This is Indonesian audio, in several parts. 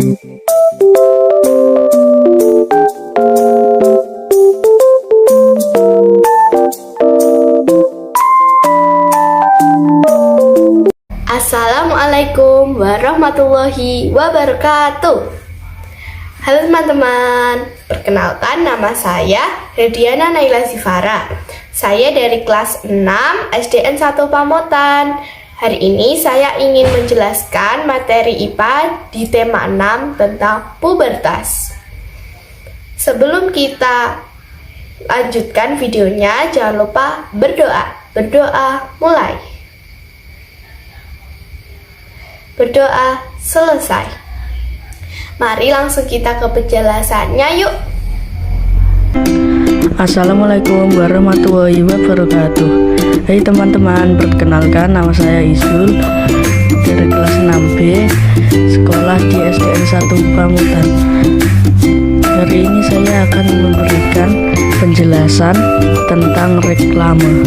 Assalamualaikum warahmatullahi wabarakatuh. Halo teman-teman, perkenalkan nama saya Rediana Naila Zifara. Saya dari kelas 6 SDN 1 Pamotan. Hari ini saya ingin menjelaskan materi IPA di tema 6 tentang pubertas. Sebelum kita lanjutkan videonya, jangan lupa berdoa. Berdoa mulai. Berdoa selesai. Mari langsung kita ke penjelasannya yuk. Assalamualaikum warahmatullahi wabarakatuh. Hai teman-teman, perkenalkan nama saya Isul dari kelas 6B, sekolah di SDN 1 Pamutan. Hari ini saya akan memberikan penjelasan tentang reklame.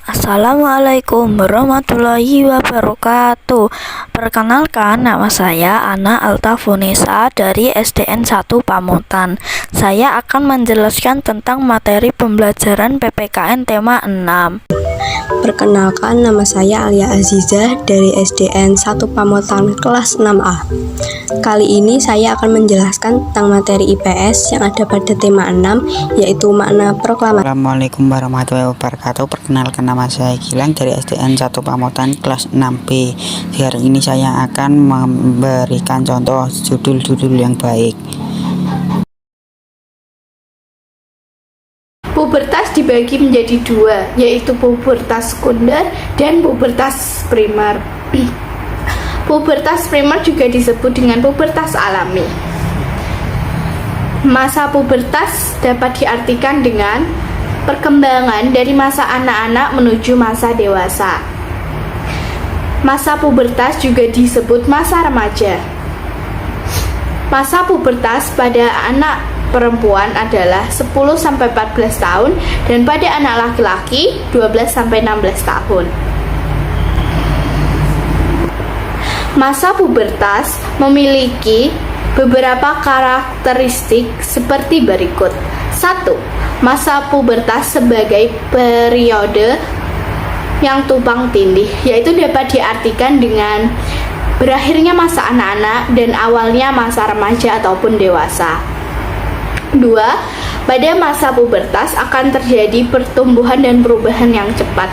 Assalamualaikum warahmatullahi wabarakatuh. Perkenalkan, nama saya Ana Altafunisa dari SDN 1 Pamutan. Saya akan menjelaskan tentang materi pembelajaran PPKN tema 6. Perkenalkan, nama saya Alia Azizah dari SDN 1 Pamotan kelas 6A. Kali ini saya akan menjelaskan tentang materi IPS yang ada pada tema 6, yaitu makna proklamasi. Assalamualaikum warahmatullahi wabarakatuh. Perkenalkan, nama saya Gilang dari SDN 1 Pamotan kelas 6B. Hari ini saya akan memberikan contoh judul-judul yang baik. Pubertas dibagi menjadi dua, yaitu pubertas sekunder dan pubertas primer. Pubertas primer juga disebut dengan pubertas alami. Masa pubertas dapat diartikan dengan perkembangan dari masa anak-anak menuju masa dewasa. Masa pubertas juga disebut masa remaja. Masa pubertas pada anak perempuan adalah 10-14 tahun dan pada anak laki-laki 12-16 tahun. Masa pubertas memiliki beberapa karakteristik seperti berikut. 1. Masa pubertas sebagai periode yang tumpang tindih, yaitu dapat diartikan dengan berakhirnya masa anak-anak dan awalnya masa remaja ataupun dewasa. 2. Pada masa pubertas akan terjadi pertumbuhan dan perubahan yang cepat.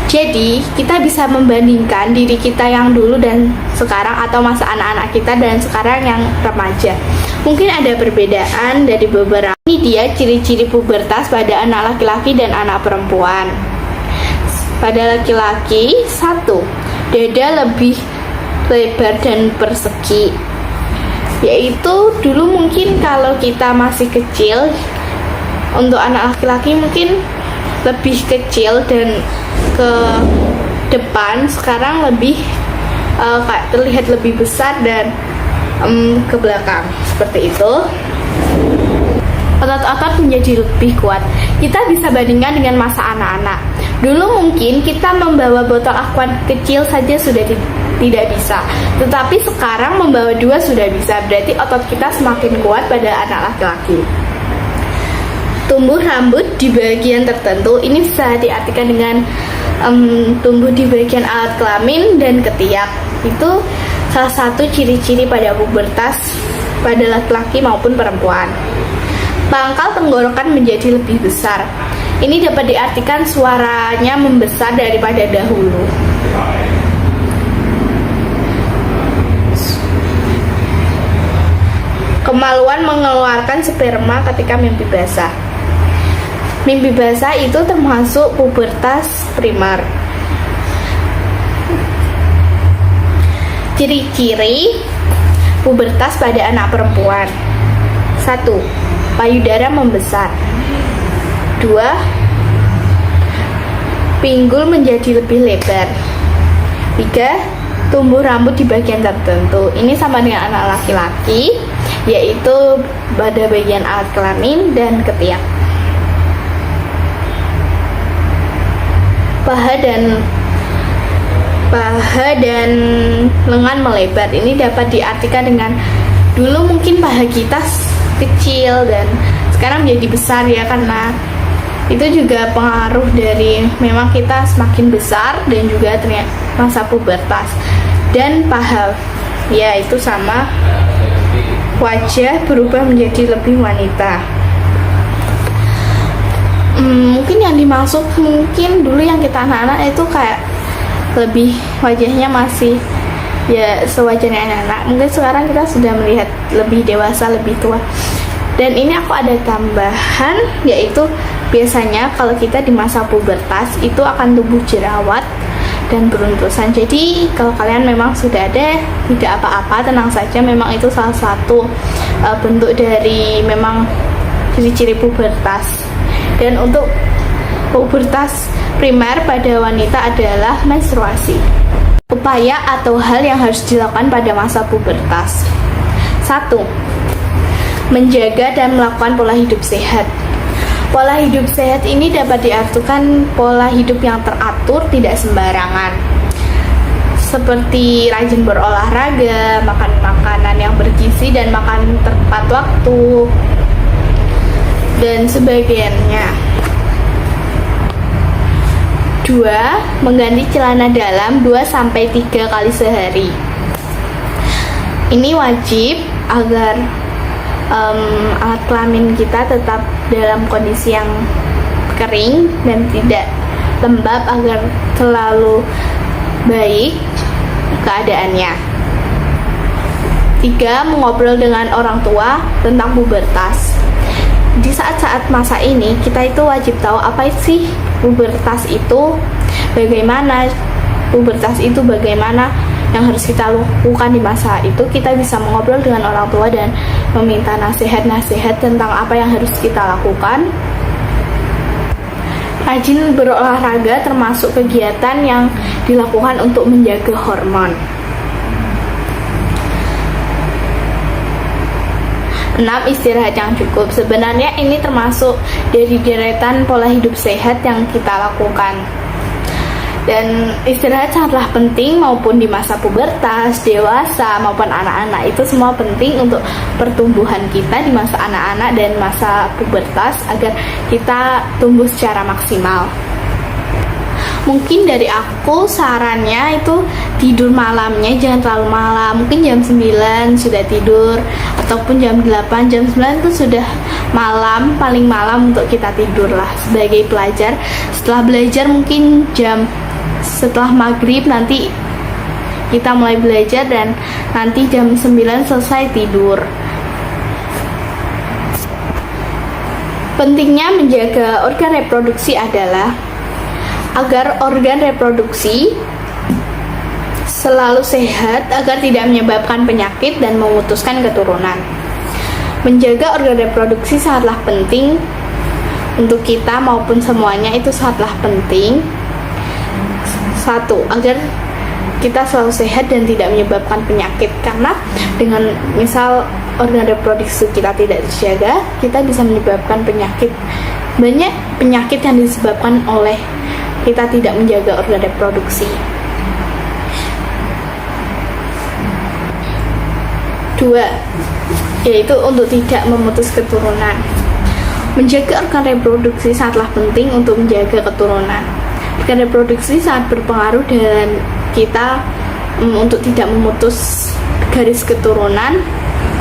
Jadi, kita bisa membandingkan diri kita yang dulu dan sekarang, atau masa anak-anak kita dan sekarang yang remaja. Mungkin ada perbedaan dari beberapa. Ini dia ciri-ciri pubertas pada anak laki-laki dan anak perempuan. Pada laki-laki, 1. Dada lebih lebar dan persegi, yaitu dulu mungkin kalau kita masih kecil, untuk anak laki-laki mungkin lebih kecil dan ke depan, sekarang lebih terlihat lebih besar dan ke belakang, seperti itu. Otot-otot menjadi lebih kuat. Kita bisa bandingkan dengan masa anak-anak. Dulu mungkin kita membawa botol aqua kecil saja sudah tidak bisa, tetapi sekarang membawa 2 sudah bisa. Berarti otot kita semakin kuat pada anak laki-laki. Tumbuh rambut di bagian tertentu, ini bisa diartikan dengan tumbuh di bagian alat kelamin dan ketiak. Itu salah satu ciri-ciri pada pubertas pada laki-laki maupun perempuan. Pangkal tenggorokan menjadi lebih besar. Ini dapat diartikan suaranya membesar daripada dahulu. Kemaluan mengeluarkan sperma ketika mimpi basah. Mimpi basah itu termasuk pubertas primer. Ciri-ciri pubertas pada anak perempuan. 1. Payudara membesar. 2. Pinggul menjadi lebih lebar. 3. Tumbuh rambut di bagian tertentu. Ini sama dengan anak laki-laki, yaitu pada bagian alat kelamin dan ketiak. Paha dan paha dan lengan melebar. Ini dapat diartikan dengan dulu mungkin paha kita kecil dan sekarang menjadi besar ya, karena itu juga pengaruh dari memang kita semakin besar dan juga ternyata masa pubertas. Dan paha ya itu sama, wajah berubah menjadi lebih wanita. Mungkin yang dimaksud mungkin dulu yang kita anak-anak itu kayak lebih wajahnya masih ya sewajarnya anak-anak. Mungkin sekarang kita sudah melihat lebih dewasa, lebih tua. Dan ini aku ada tambahan, yaitu biasanya kalau kita di masa pubertas itu akan tumbuh jerawat dan beruntusan. Jadi kalau kalian memang sudah ada, tidak apa-apa, tenang saja, memang itu salah satu bentuk dari memang ciri-ciri pubertas. Dan untuk pubertas primer pada wanita adalah menstruasi. Upaya atau hal yang harus dilakukan pada masa pubertas. 1. Menjaga dan melakukan pola hidup sehat. Pola hidup sehat ini dapat diartikan pola hidup yang teratur, tidak sembarangan. Seperti rajin berolahraga, makan makanan yang bergizi dan makan tepat waktu, dan sebagainya. 2. Mengganti celana dalam 2-3 kali sehari. Ini wajib agar alat kelamin kita tetap dalam kondisi yang kering dan tidak lembab, agar selalu baik keadaannya. 3. Mengobrol dengan orang tua tentang pubertas. Di saat-saat masa ini kita itu wajib tahu apa sih pubertas itu, bagaimana pubertas itu, bagaimana yang harus kita lakukan di masa itu. Kita bisa mengobrol dengan orang tua dan meminta nasihat-nasihat tentang apa yang harus kita lakukan. Rajin berolahraga termasuk kegiatan yang dilakukan untuk menjaga hormon. 6. Istirahat yang cukup. Sebenarnya ini termasuk dari deretan pola hidup sehat yang kita lakukan. Dan istirahat sangatlah penting, maupun di masa pubertas, dewasa, maupun anak-anak. Itu semua penting untuk pertumbuhan kita di masa anak-anak dan masa pubertas, agar kita tumbuh secara maksimal. Mungkin dari aku sarannya itu tidur malamnya jangan terlalu malam. Mungkin jam 9 sudah tidur, ataupun jam 8, jam 9 itu sudah malam, paling malam untuk kita tidur lah. Sebagai pelajar, setelah belajar mungkin setelah maghrib nanti kita mulai belajar, dan nanti jam 9 selesai tidur. Pentingnya menjaga organ reproduksi adalah agar organ reproduksi selalu sehat, agar tidak menyebabkan penyakit dan memutuskan keturunan. Menjaga organ reproduksi sangatlah penting untuk kita, maupun semuanya itu sangatlah penting. 1. Agar kita selalu sehat dan tidak menyebabkan penyakit, karena dengan misal organ reproduksi kita tidak terjaga, kita bisa menyebabkan penyakit. Banyak penyakit yang disebabkan oleh kita tidak menjaga organ reproduksi. 2. Yaitu untuk tidak memutus keturunan. Menjaga organ reproduksi sangatlah penting untuk menjaga keturunan. Organ reproduksi sangat berpengaruh dan kita untuk tidak memutus garis keturunan.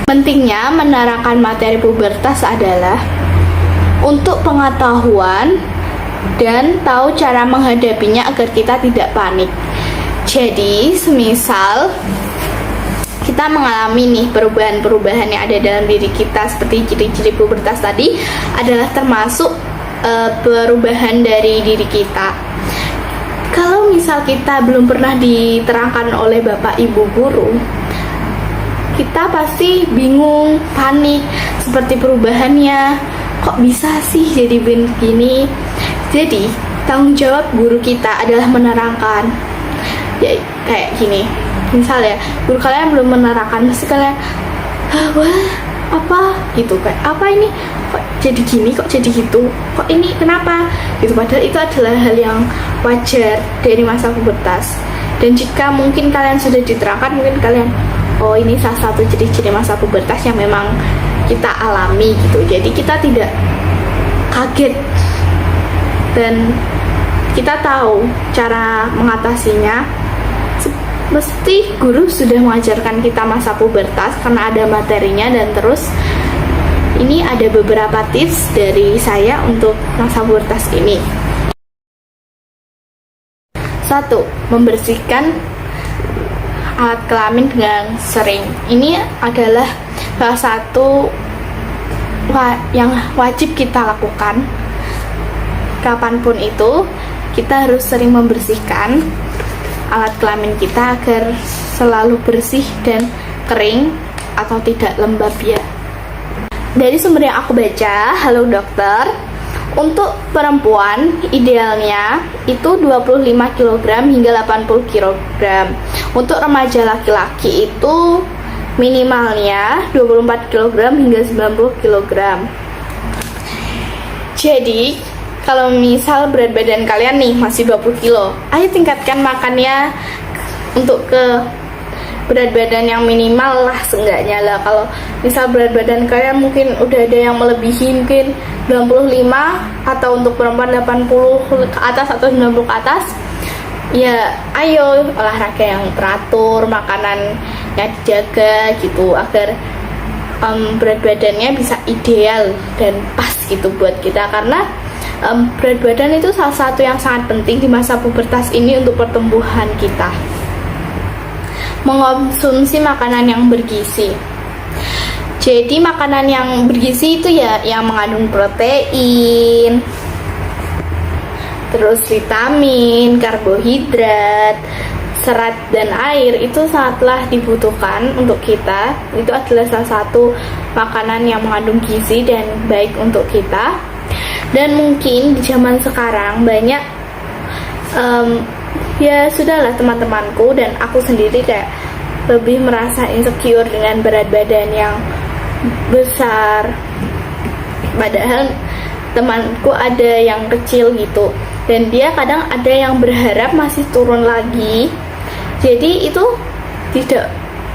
Pentingnya menerangkan materi pubertas adalah untuk pengetahuan dan tahu cara menghadapinya agar kita tidak panik. Jadi, semisal kita mengalami nih perubahan-perubahan yang ada dalam diri kita, seperti ciri-ciri pubertas tadi adalah termasuk perubahan dari diri kita. Kalau misal kita belum pernah diterangkan oleh bapak ibu guru, kita pasti bingung, panik, seperti perubahannya kok bisa sih jadi begini. Jadi tanggung jawab guru kita adalah menerangkan. Ya kayak gini, misal ya guru kalian belum menerangkan, pasti kalian wah apa gitu, kayak apa ini kok jadi gini, kok jadi gitu, kok ini kenapa gitu. Padahal itu adalah hal yang wajar dari masa pubertas. Dan jika mungkin kalian sudah diterangkan, mungkin kalian, oh ini salah satu ciri-ciri masa pubertas yang memang kita alami gitu. Jadi kita tidak kaget dan kita tahu cara mengatasinya. Mesti guru sudah mengajarkan kita masa pubertas karena ada materinya. Dan terus ini ada beberapa tips dari saya untuk masa pubertas ini. 1. Membersihkan alat kelamin dengan sering. Ini adalah salah satu yang wajib kita lakukan. Kapanpun itu, kita harus sering membersihkan alat kelamin kita agar selalu bersih dan kering atau tidak lembab ya. Dari sumber yang aku baca, halo dokter, untuk perempuan idealnya itu 25 kg hingga 80 kg. Untuk remaja laki-laki itu minimalnya 24 kg hingga 90 kg. Jadi kalau misal berat badan kalian nih masih 20 kilo, ayo tingkatkan makannya untuk ke berat badan yang minimal lah seenggaknya lah. Kalau misal berat badan kalian mungkin udah ada yang melebihi, mungkin 95 atau untuk perempuan 80 ke atas atau 90 ke atas, ya ayo olahraga yang teratur, makanannya dijaga gitu agar berat badannya bisa ideal dan pas gitu buat kita. Karena berat badan itu salah satu yang sangat penting di masa pubertas ini untuk pertumbuhan kita. Mengonsumsi makanan yang bergizi. Jadi makanan yang bergizi itu ya yang mengandung protein, terus vitamin, karbohidrat, serat dan air itu sangatlah dibutuhkan untuk kita. Itu adalah salah satu makanan yang mengandung gizi dan baik untuk kita. Dan mungkin di zaman sekarang banyak ya sudahlah teman-temanku dan aku sendiri kayak lebih merasa insecure dengan berat badan yang besar, padahal temanku ada yang kecil gitu dan dia kadang ada yang berharap masih turun lagi. Jadi itu tidak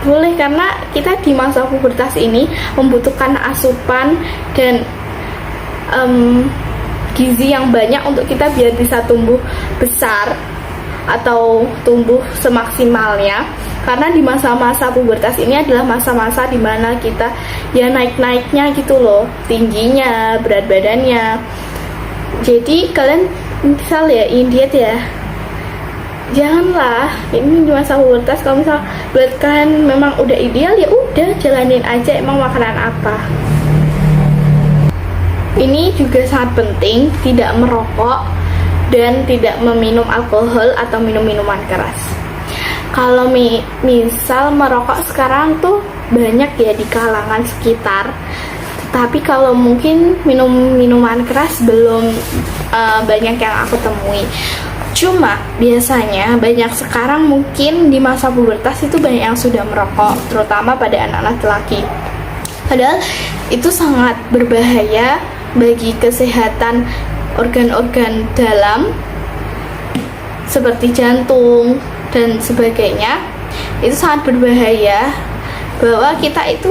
boleh karena kita di masa pubertas ini membutuhkan asupan dan gizi yang banyak untuk kita biar bisa tumbuh besar atau tumbuh semaksimalnya. Karena di masa-masa pubertas ini adalah masa-masa dimana kita ya naik-naiknya gitu loh, tingginya, berat badannya. Jadi kalian misal ya ingin diet ya, janganlah ini di masa pubertas. Kalau misal berat kalian memang udah ideal ya udah jalanin aja emang makanan apa. Ini juga sangat penting, tidak merokok dan tidak meminum alkohol atau minum minuman keras. Kalau misal merokok sekarang tuh banyak ya di kalangan sekitar, tapi kalau mungkin minum minuman keras belum banyak yang aku temui. Cuma biasanya banyak sekarang mungkin di masa pubertas itu banyak yang sudah merokok, terutama pada anak-anak laki. Padahal itu sangat berbahaya bagi kesehatan organ-organ dalam seperti jantung dan sebagainya. Itu sangat berbahaya bahwa kita itu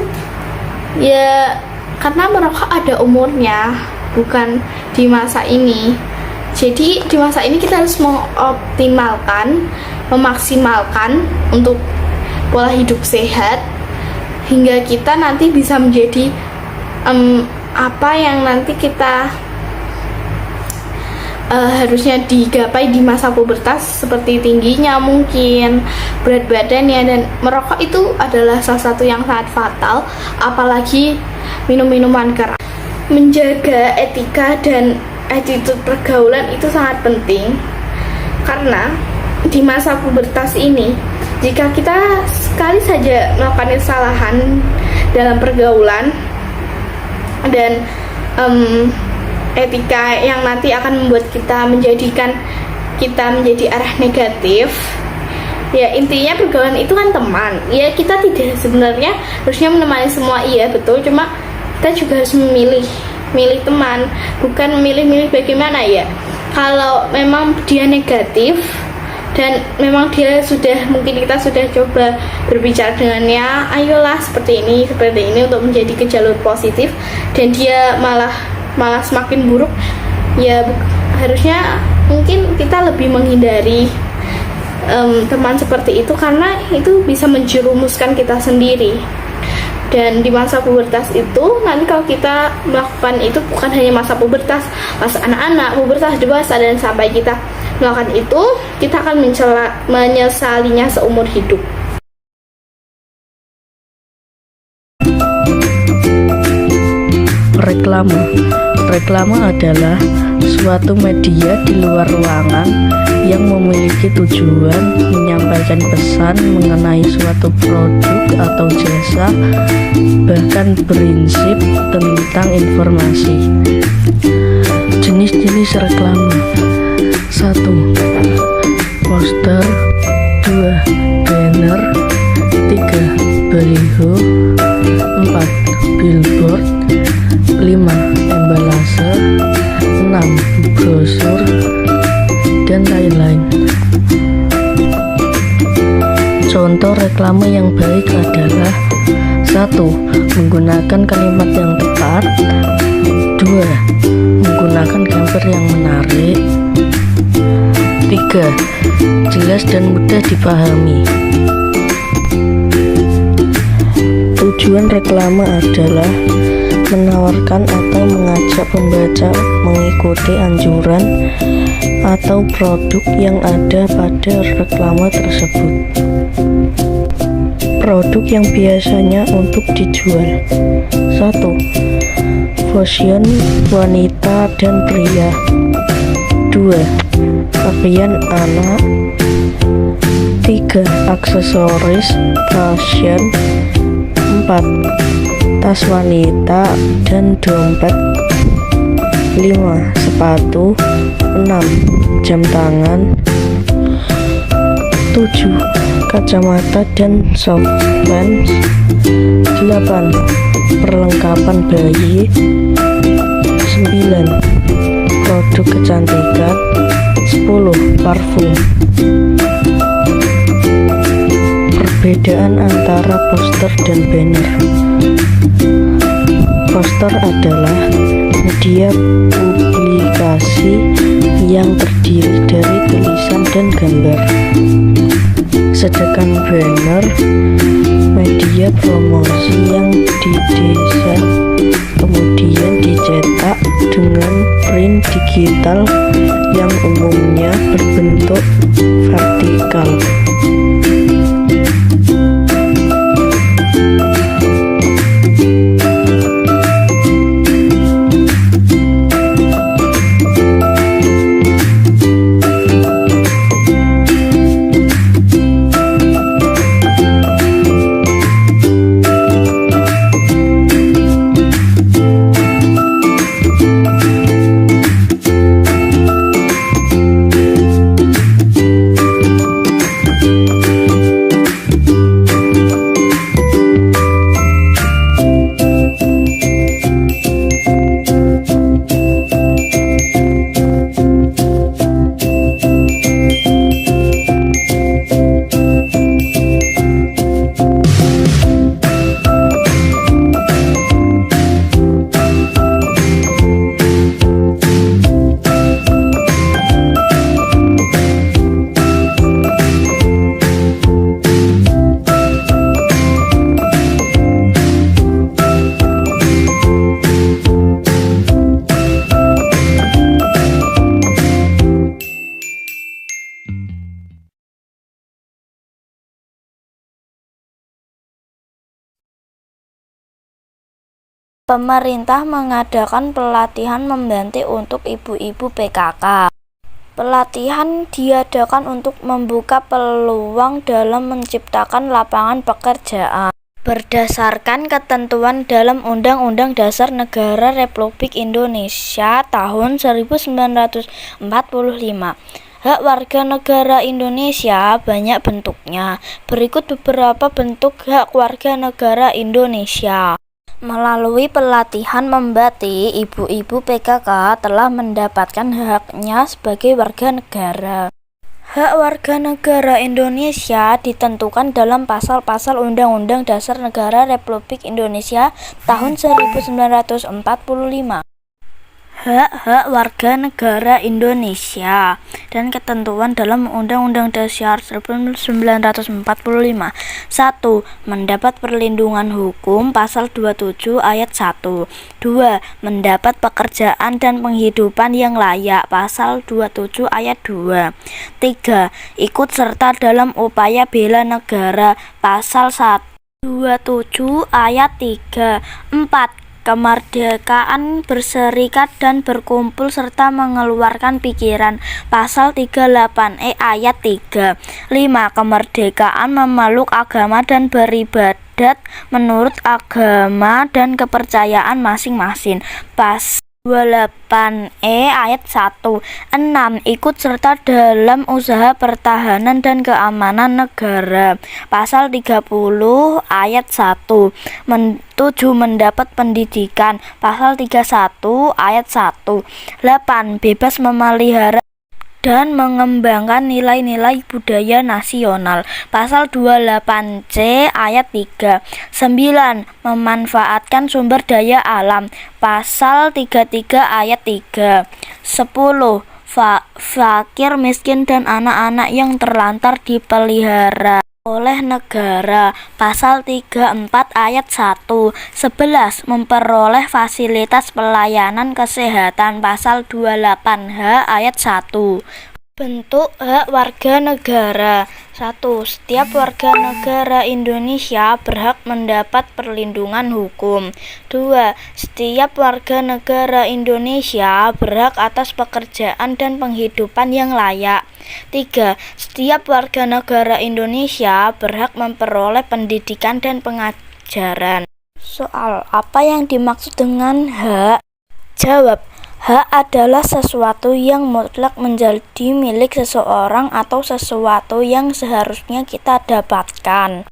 ya karena merokok ada umurnya, bukan di masa ini. Jadi di masa ini kita harus mengoptimalkan, memaksimalkan untuk pola hidup sehat hingga kita nanti bisa menjadi apa yang nanti kita harusnya digapai di masa pubertas, seperti tingginya mungkin, berat badannya. Dan merokok itu adalah salah satu yang sangat fatal, apalagi minum minuman keras. Menjaga etika dan attitude pergaulan itu sangat penting, karena di masa pubertas ini jika kita sekali saja melakukan kesalahan dalam pergaulan dan etika yang nanti akan membuat kita menjadikan kita menjadi arah negatif, ya intinya pergaulan itu kan teman ya, kita tidak sebenarnya harusnya menemani semua, iya betul, cuma kita juga harus milih teman, bukan milih bagaimana ya. Kalau memang dia negatif dan memang mungkin kita sudah coba berbicara dengannya, ayolah seperti ini untuk menjadi ke jalur positif, dan dia malah semakin buruk. Ya harusnya mungkin kita lebih menghindari teman seperti itu, karena itu bisa menjerumuskan kita sendiri. Dan di masa pubertas itu, nanti kalau kita melakukan itu, bukan hanya masa pubertas, masa anak-anak, pubertas, dewasa, dan sampai kita melakukan itu, kita akan menyesalinya seumur hidup. Reklame adalah suatu media di luar ruangan yang memiliki tujuan menyampaikan pesan mengenai suatu produk atau jasa, bahkan prinsip tentang informasi. Jenis-jenis reklame: 1. Poster. 2. Banner. 3. Baliho. 4. Billboard. 5. Embalase. 6. Brosur, dan lain-lain. Contoh reklame yang baik adalah: 1. Menggunakan kalimat yang tepat. 2. Menggunakan gambar yang menarik. 3. Jelas dan mudah dipahami. Tujuan reklame adalah menawarkan atau mengajak pembaca mengikuti anjuran atau produk yang ada pada reklame tersebut. Produk yang biasanya untuk dijual: 1. Fashion wanita dan pria. 2. Pakaian anak. 3. Aksesoris fashion. 4. Tas wanita dan dompet. 5. Sepatu. 6. Jam tangan. 7. Kacamata dan softbands. 8. Perlengkapan bayi. 9. Produk kecantikan. 10. Parfum. Perbedaan antara poster dan banner. Poster adalah media publikasi yang terdiri dari tulisan dan gambar. Sedangkan banner media promosi yang didesain kemudian dicetak dengan print digital yang umumnya berbentuk vertikal. Pemerintah mengadakan pelatihan membantu untuk ibu-ibu PKK. Pelatihan diadakan untuk membuka peluang dalam menciptakan lapangan pekerjaan. Berdasarkan ketentuan dalam Undang-Undang Dasar Negara Republik Indonesia tahun 1945, hak warga negara Indonesia banyak bentuknya. Berikut beberapa bentuk hak warga negara Indonesia. Melalui pelatihan membati, ibu-ibu PKK telah mendapatkan haknya sebagai warga negara. Hak warga negara Indonesia ditentukan dalam pasal-pasal Undang-Undang Dasar Negara Republik Indonesia tahun 1945. Hak-hak warga negara Indonesia dan ketentuan dalam Undang-Undang Dasar 1945. 1. Mendapat perlindungan hukum pasal 27 ayat 1. 2. Mendapat pekerjaan dan penghidupan yang layak pasal 27 ayat 2. 3. Ikut serta dalam upaya bela negara pasal 127 ayat 3. 4. Kemerdekaan berserikat dan berkumpul serta mengeluarkan pikiran pasal 38E ayat 3. 5. Kemerdekaan memeluk agama dan beribadat menurut agama dan kepercayaan masing-masing pasal 28E ayat 1. 6. Ikut serta dalam usaha pertahanan dan keamanan negara pasal 30 ayat 1. 7. Mendapat pendidikan pasal 31 ayat 1. 8. Bebas memelihara dan mengembangkan nilai-nilai budaya nasional pasal 28C ayat 3. 9. Memanfaatkan sumber daya alam pasal 33 ayat 3. 10. Fakir, miskin, dan anak-anak yang terlantar dipelihara oleh negara pasal 34 ayat 1. 11. Memperoleh fasilitas pelayanan kesehatan pasal 28H ayat 1. Bentuk hak warga negara. 1. Setiap warga negara Indonesia berhak mendapat perlindungan hukum. 2. Setiap warga negara Indonesia berhak atas pekerjaan dan penghidupan yang layak. 3. Setiap warga negara Indonesia berhak memperoleh pendidikan dan pengajaran. Soal, apa yang dimaksud dengan hak? Jawab. Hak adalah sesuatu yang mutlak menjadi milik seseorang atau sesuatu yang seharusnya kita dapatkan.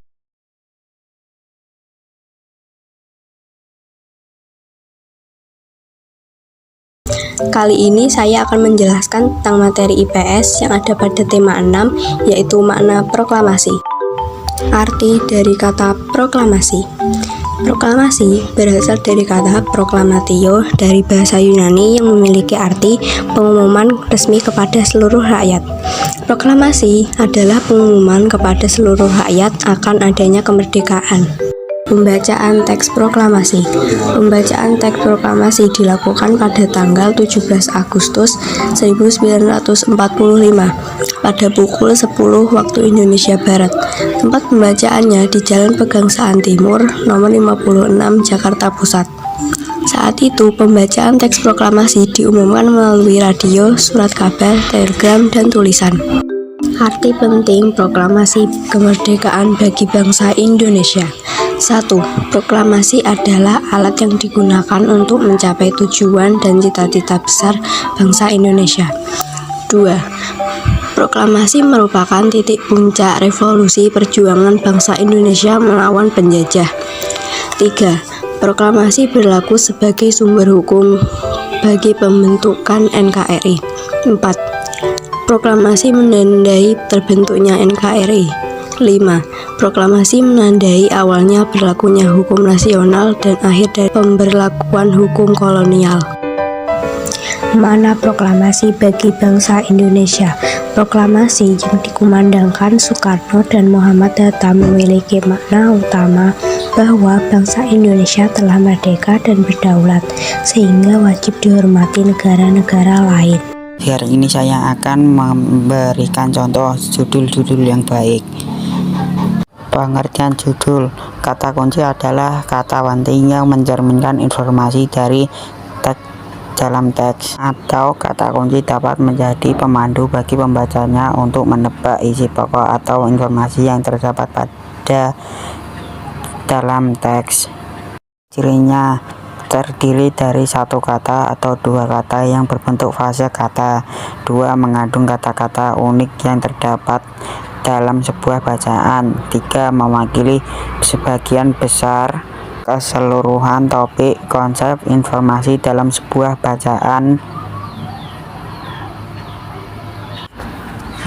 Kali ini saya akan menjelaskan tentang materi IPS yang ada pada tema 6, yaitu makna proklamasi. Arti dari kata proklamasi. Proklamasi berasal dari kata proklamatio dari bahasa Yunani yang memiliki arti pengumuman resmi kepada seluruh rakyat. Proklamasi adalah pengumuman kepada seluruh rakyat akan adanya kemerdekaan. Pembacaan teks proklamasi. Pembacaan teks proklamasi dilakukan pada tanggal 17 Agustus 1945 pada pukul 10 waktu Indonesia Barat. Tempat pembacaannya di Jalan Pegangsaan Timur, nomor 56, Jakarta Pusat. Saat itu, pembacaan teks proklamasi diumumkan melalui radio, surat kabar, telegram, dan tulisan. Arti penting proklamasi kemerdekaan bagi bangsa Indonesia. 1. Proklamasi adalah alat yang digunakan untuk mencapai tujuan dan cita-cita besar bangsa Indonesia. 2. Proklamasi merupakan titik puncak revolusi perjuangan bangsa Indonesia melawan penjajah. 3. Proklamasi berlaku sebagai sumber hukum bagi pembentukan NKRI. 4. Proklamasi menandai terbentuknya NKRI. 5. Proklamasi menandai awalnya berlakunya hukum nasional dan akhir dari pemberlakuan hukum kolonial. Makna proklamasi bagi bangsa Indonesia. Proklamasi yang dikumandangkan Soekarno dan Muhammad Hatta memiliki makna utama bahwa bangsa Indonesia telah merdeka dan berdaulat, sehingga wajib dihormati negara-negara lain. Di hari ini saya akan memberikan contoh judul-judul yang baik. Pengertian judul. Kata kunci adalah kata penting yang mencerminkan informasi dari teks dalam teks, atau kata kunci dapat menjadi pemandu bagi pembacanya untuk menebak isi pokok atau informasi yang terdapat pada dalam teks. Cirinya terdiri dari satu kata atau dua kata yang berbentuk frase kata. 2. Mengandung kata-kata unik yang terdapat dalam sebuah bacaan. 3. Mewakili sebagian besar keseluruhan topik, konsep, informasi dalam sebuah bacaan.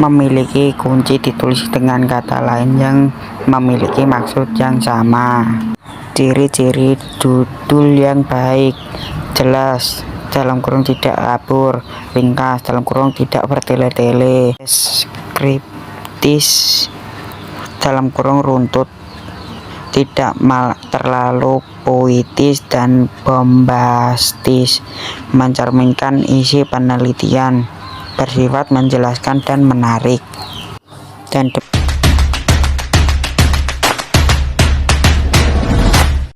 memiliki kunci ditulis dengan kata lain yang memiliki maksud yang sama. Ciri-ciri judul yang baik: jelas, dalam kurung tidak kabur, ringkas, dalam kurung tidak bertele-tele, deskriptis, dalam kurung runtut, tidak terlalu puitis dan bombastis, mencerminkan isi penelitian, bersifat menjelaskan dan menarik. Dan